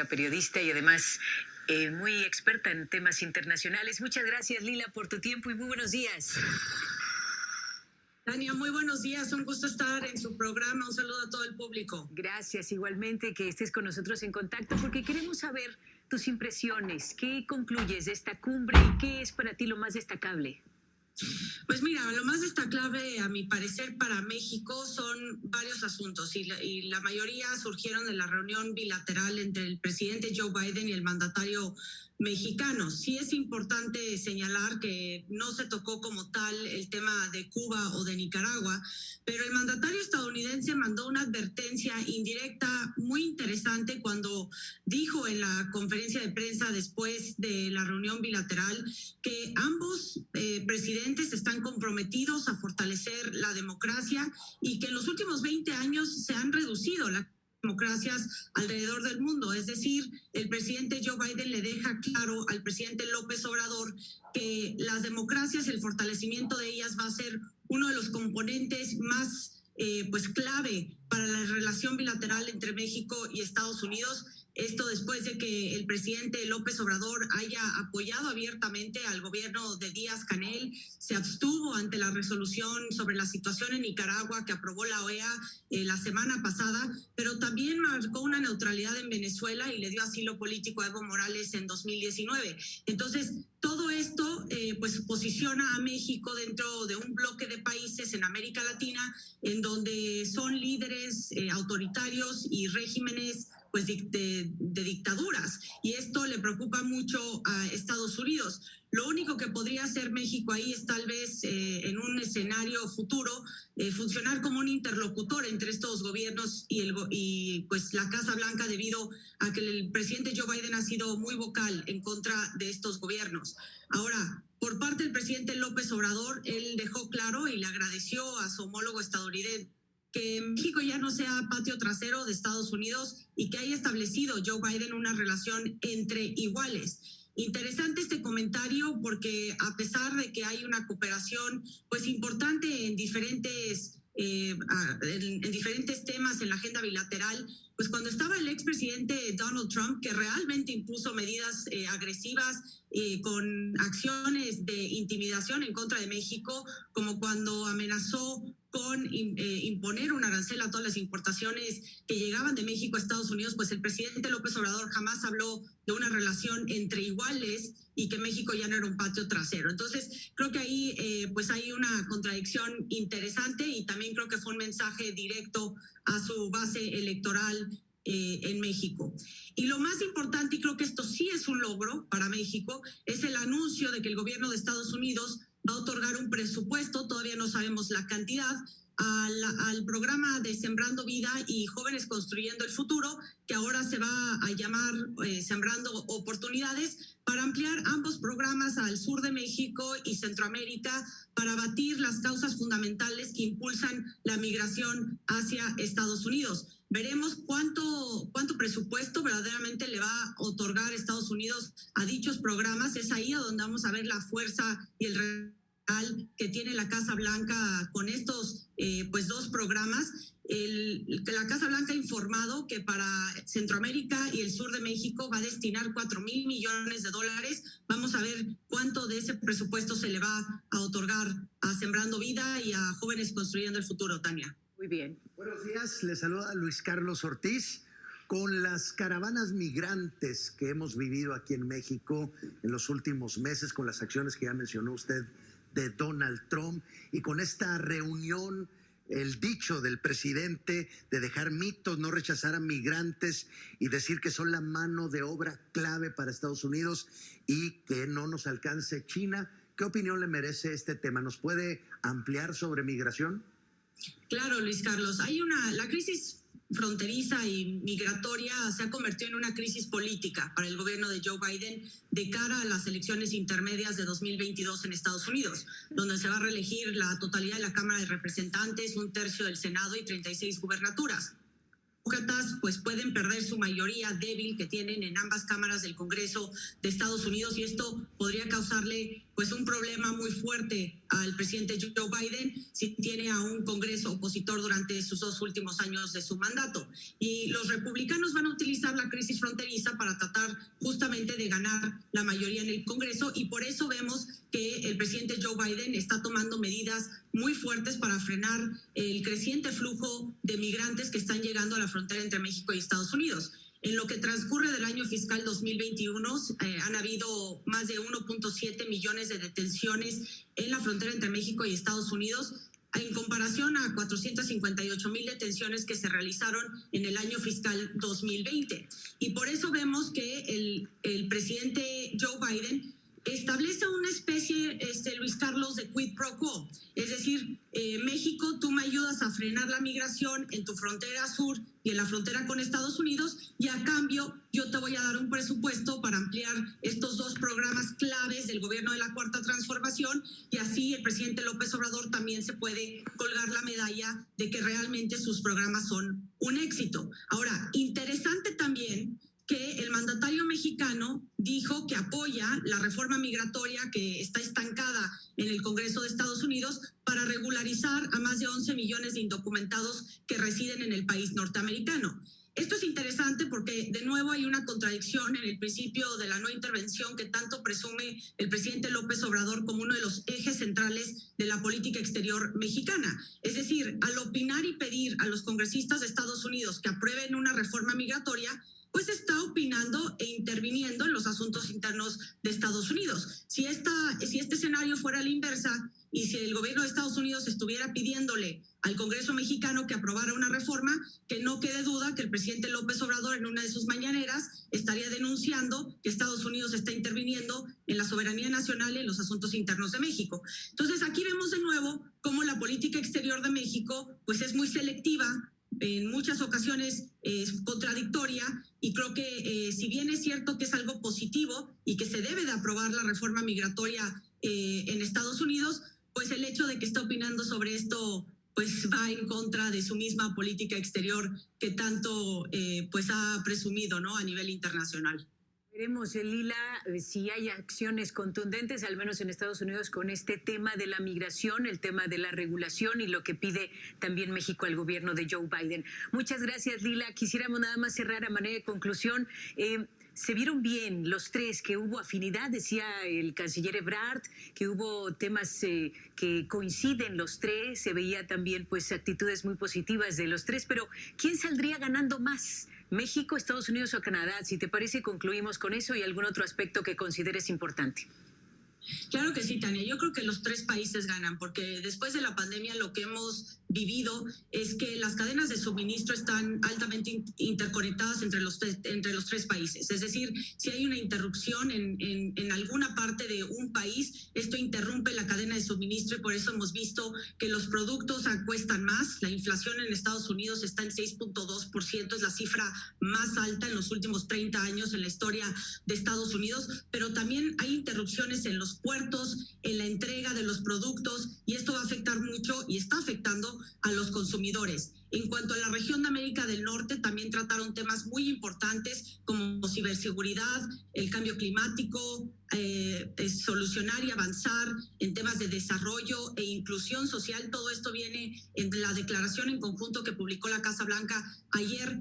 periodista y además muy experta en temas internacionales. Muchas gracias, Lila, por tu tiempo y muy buenos días. Tania, muy buenos días, un gusto estar en su programa, un saludo a todo el público. Gracias, igualmente que estés con nosotros en contacto porque queremos saber tus impresiones, qué concluyes de esta cumbre y qué es para ti lo más destacable. Pues mira, lo más destacable a mi parecer para México son varios asuntos y la mayoría surgieron de la reunión bilateral entre el presidente Joe Biden y el mandatario mexicano. Sí es importante señalar que no se tocó como tal el tema de Cuba o de Nicaragua, pero el mandatario estadounidense mandó una advertencia indirecta muy interesante cuando dijo en la conferencia de prensa después de la reunión bilateral que ambos presidentes están comprometidos a fortalecer la democracia y que en los últimos 20 años se han reducido las democracias alrededor del mundo. Es decir, el presidente Joe Biden le deja claro al presidente López Obrador que las democracias, el fortalecimiento de ellas va a ser uno de los componentes más clave para la relación bilateral entre México y Estados Unidos. Esto después de que el presidente López Obrador haya apoyado abiertamente al gobierno de Díaz-Canel, se abstuvo ante la resolución sobre la situación en Nicaragua que aprobó la OEA la semana pasada, pero también marcó una neutralidad en Venezuela y le dio asilo político a Evo Morales en 2019. Entonces, todo esto posiciona a México dentro de un bloque de países en América Latina en donde son líderes autoritarios y regímenes de dictaduras, y esto le preocupa mucho a Estados Unidos. Lo único que podría hacer México ahí es tal vez en un escenario futuro funcionar como un interlocutor entre estos gobiernos y la Casa Blanca, debido a que el presidente Joe Biden ha sido muy vocal en contra de estos gobiernos. Ahora, por parte del presidente López Obrador, él dejó claro y le agradeció a su homólogo estadounidense que México ya no sea patio trasero de Estados Unidos y que haya establecido Joe Biden una relación entre iguales. Interesante este comentario porque a pesar de que hay una cooperación importante en diferentes temas en la agenda bilateral, pues cuando estaba el expresidente Donald Trump, que realmente impuso medidas agresivas con acciones de intimidación en contra de México, como cuando amenazó con imponer un arancel a todas las importaciones que llegaban de México a Estados Unidos, pues el presidente López Obrador jamás habló de una relación entre iguales y que México ya no era un patio trasero. Entonces, creo que ahí hay una contradicción interesante y también creo que fue un mensaje directo a su base electoral en México. Y lo más importante, y creo que esto sí es un logro para México, es el anuncio de que el gobierno de Estados Unidos va a otorgar un presupuesto, todavía no sabemos la cantidad, al programa de Sembrando Vida y Jóvenes Construyendo el Futuro, que ahora se va a llamar Sembrando Oportunidades, para ampliar ambos programas al sur de México y Centroamérica para abatir las causas fundamentales que impulsan la migración hacia Estados Unidos. Veremos cuánto presupuesto verdaderamente le va a otorgar Estados Unidos a dichos programas. Es ahí donde vamos a ver la fuerza y el real que tiene la Casa Blanca con estos dos programas. La Casa Blanca ha informado que para Centroamérica y el sur de México va a destinar $4,000 millones. Vamos a ver cuánto de ese presupuesto se le va a otorgar a Sembrando Vida y a Jóvenes Construyendo el Futuro, Tania. Muy bien. Buenos días, les saluda Luis Carlos Ortiz. Con las caravanas migrantes que hemos vivido aquí en México en los últimos meses, con las acciones que ya mencionó usted de Donald Trump y con esta reunión, el dicho del presidente de dejar mitos, no rechazar a migrantes y decir que son la mano de obra clave para Estados Unidos y que no nos alcance China. ¿Qué opinión le merece este tema? ¿Nos puede ampliar sobre migración? Claro, Luis Carlos. La crisis fronteriza y migratoria se ha convertido en una crisis política para el gobierno de Joe Biden de cara a las elecciones intermedias de 2022 en Estados Unidos, donde se va a reelegir la totalidad de la Cámara de Representantes, un tercio del Senado y 36 gubernaturas. demócratas pues pueden perder su mayoría débil que tienen en ambas cámaras del Congreso de Estados Unidos, y esto podría causarle pues un problema muy fuerte al presidente Joe Biden si tiene a un Congreso opositor durante sus 2 últimos años de su mandato. Y los republicanos van a utilizar la crisis fronteriza para tratar justamente de ganar la mayoría en el Congreso, y por eso vemos que el presidente Joe Biden está tomando medidas muy fuertes para frenar el creciente flujo de migrantes que están llegando a la frontera entre México y Estados Unidos. En lo que transcurre del año fiscal 2021, han habido más de 1.7 millones de detenciones en la frontera entre México y Estados Unidos, en comparación a 458,000 detenciones que se realizaron en el año fiscal 2020. Y por eso vemos que el presidente Joe Biden establece una especie, Luis Carlos, de quid pro quo. Es decir, México, tú me ayudas a frenar la migración en tu frontera sur y en la frontera con Estados Unidos, y a cambio yo te voy a dar un presupuesto para ampliar estos 2 programas claves del gobierno de la Cuarta Transformación, y así el presidente López Obrador también se puede colgar la medalla de que realmente sus programas son un éxito. Ahora, interesante también que el mandatario mexicano dijo que apoya la reforma migratoria que está estancada en el Congreso de Estados Unidos para regularizar a más de 11 millones de indocumentados que residen en el país norteamericano. Esto es interesante porque de nuevo hay una contradicción en el principio de la no intervención que tanto presume el presidente López Obrador como uno de los ejes centrales de la política exterior mexicana. Es decir, al opinar y pedir a los congresistas de Estados Unidos que aprueben una reforma migratoria, pues está opinando e interviniendo en los asuntos internos de Estados Unidos. Si este escenario fuera la inversa, y si el gobierno de Estados Unidos estuviera pidiéndole al Congreso mexicano que aprobara una reforma, que no quede duda que el presidente López Obrador en una de sus mañaneras estaría denunciando que Estados Unidos está interviniendo en la soberanía nacional y en los asuntos internos de México. Entonces aquí vemos de nuevo cómo la política exterior de México pues es muy selectiva, en muchas ocasiones es contradictoria, y creo que si bien es cierto que es algo positivo y que se debe de aprobar la reforma migratoria en Estados Unidos, pues el hecho de que esté opinando sobre esto pues va en contra de su misma política exterior que tanto pues ha presumido, ¿no?, a nivel internacional. Veremos, Lila, si hay acciones contundentes, al menos en Estados Unidos, con este tema de la migración, el tema de la regulación y lo que pide también México al gobierno de Joe Biden. Muchas gracias, Lila. Quisiéramos nada más cerrar a manera de conclusión. Se vieron bien los tres, que hubo afinidad, decía el canciller Ebrard, que hubo temas que coinciden los tres, se veía también pues actitudes muy positivas de los tres, pero ¿quién saldría ganando más? ¿México, Estados Unidos o Canadá? Si te parece, concluimos con eso y algún otro aspecto que consideres importante. Claro que sí, Tania. Yo creo que los 3 países ganan, porque después de la pandemia lo que hemos vivido es que las cadenas de suministro están altamente interconectadas entre los 3 países. Es decir, si hay una interrupción en alguna parte de un país, esto interrumpe la cadena de suministro, y por eso hemos visto que los productos cuestan más. La inflación en Estados Unidos está en 6.2%, es la cifra más alta en los últimos 30 años en la historia de Estados Unidos, pero también hay interrupciones en los puertos, en la entrega de los productos, y esto va a afectar mucho y está afectando a los consumidores. En cuanto a la región de América del Norte, también trataron temas muy importantes como ciberseguridad, el cambio climático, solucionar y avanzar en temas de desarrollo e inclusión social. Todo esto viene en la declaración en conjunto que publicó la Casa Blanca ayer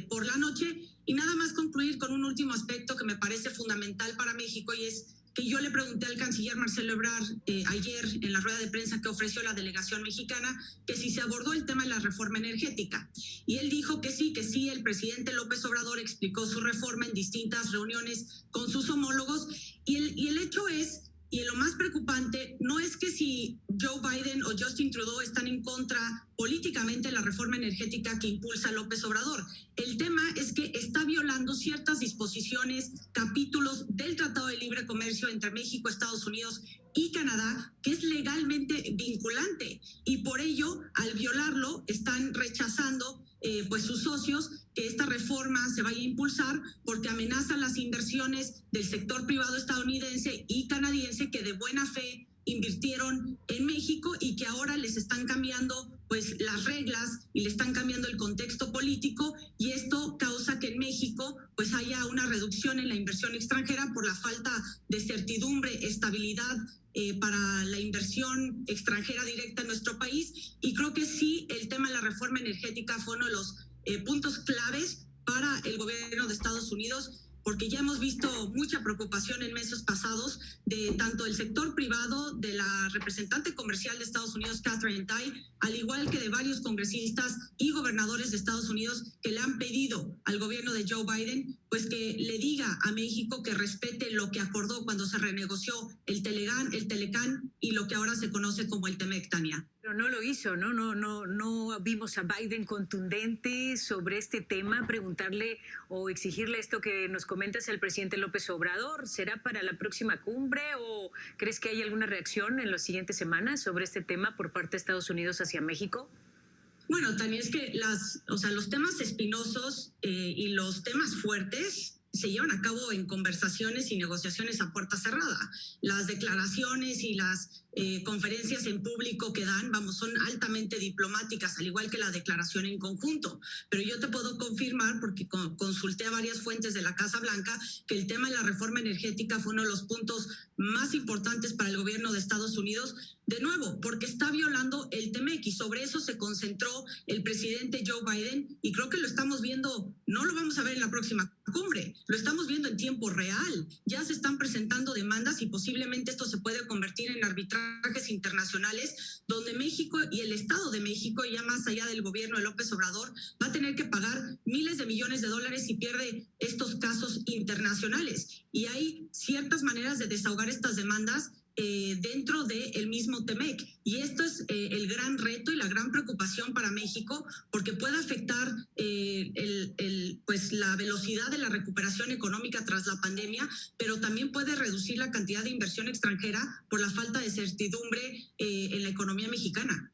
por la noche. Y nada más concluir con un último aspecto que me parece fundamental para México, y es que yo le pregunté al canciller Marcelo Ebrard ayer en la rueda de prensa que ofreció la delegación mexicana, que si se abordó el tema de la reforma energética. Y él dijo que sí, el presidente López Obrador explicó su reforma en distintas reuniones con sus homólogos. Y el hecho es, y lo más preocupante, no es que si Joe Biden o Justin Trudeau están en contra políticamente de la reforma energética que impulsa López Obrador. El tema es que está violando ciertas disposiciones, capítulos del Tratado de Libre Comercio entre México, Estados Unidos y Canadá, que es legalmente vinculante. Y por ello, al violarlo, están rechazando pues sus socios que esta reforma se vaya a impulsar, porque amenaza las inversiones del sector privado estadounidense y canadiense que de buena fe invirtieron en México y que ahora les están cambiando pues las reglas y le están cambiando el contexto político, y esto causa que en México pues haya una reducción en la inversión extranjera por la falta de certidumbre, estabilidad para la inversión extranjera directa en nuestro país. Y creo que sí, el tema de la reforma energética fue uno de los puntos claves para el gobierno de Estados Unidos, porque ya hemos visto mucha preocupación en meses pasados de tanto el sector privado, de la representante comercial de Estados Unidos, Katherine Tai, al igual que de varios congresistas y gobernadores de Estados Unidos que le han pedido al gobierno de Joe Biden pues que le diga a México que respete lo que acordó cuando se renegoció el Telecán y lo que ahora se conoce como el TEMEC, Tania. Pero no lo hizo, no vimos a Biden contundente sobre este tema, preguntarle o exigirle esto que nos comentas al presidente López Obrador. ¿Será para la próxima cumbre o crees que hay alguna reacción en las siguientes semanas sobre este tema por parte de Estados Unidos hacia México? Bueno, Tania, es que los temas espinosos y los temas fuertes se llevan a cabo en conversaciones y negociaciones a puerta cerrada. Las declaraciones y las conferencias en público que dan, son altamente diplomáticas, al igual que la declaración en conjunto. Pero yo te puedo confirmar, porque consulté a varias fuentes de la Casa Blanca, que el tema de la reforma energética fue uno de los puntos más importantes para el gobierno de Estados Unidos, de nuevo, porque está violando el TEMEC, y sobre eso se concentró el presidente Joe Biden, y creo que lo estamos viendo, no lo vamos a ver en la próxima cumbre, lo estamos viendo en tiempo real. Ya se están presentando demandas y posiblemente esto se puede convertir en arbitrajes internacionales, donde México y el Estado de México, ya más allá del gobierno de López Obrador, va a tener que pagar miles de millones de dólares si pierde estos casos internacionales. Y hay ciertas maneras de desahogar estas demandas dentro del mismo TEMEC. Y esto es el gran reto y la gran preocupación para México, porque puede afectar la velocidad de la recuperación económica tras la pandemia, pero también puede reducir la cantidad de inversión extranjera por la falta de certidumbre en la economía mexicana.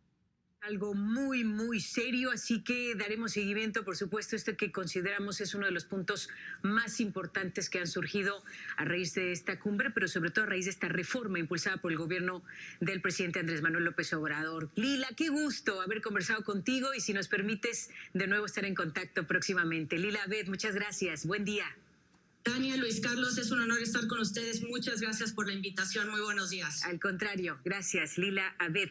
Algo muy, muy serio, así que daremos seguimiento, por supuesto, esto que consideramos es uno de los puntos más importantes que han surgido a raíz de esta cumbre, pero sobre todo a raíz de esta reforma impulsada por el gobierno del presidente Andrés Manuel López Obrador. Lila, qué gusto haber conversado contigo, y si nos permites de nuevo estar en contacto próximamente. Lila Abed, muchas gracias, buen día. Tania, Luis Carlos, es un honor estar con ustedes. Muchas gracias por la invitación. Muy buenos días. Al contrario, gracias, Lila Abed.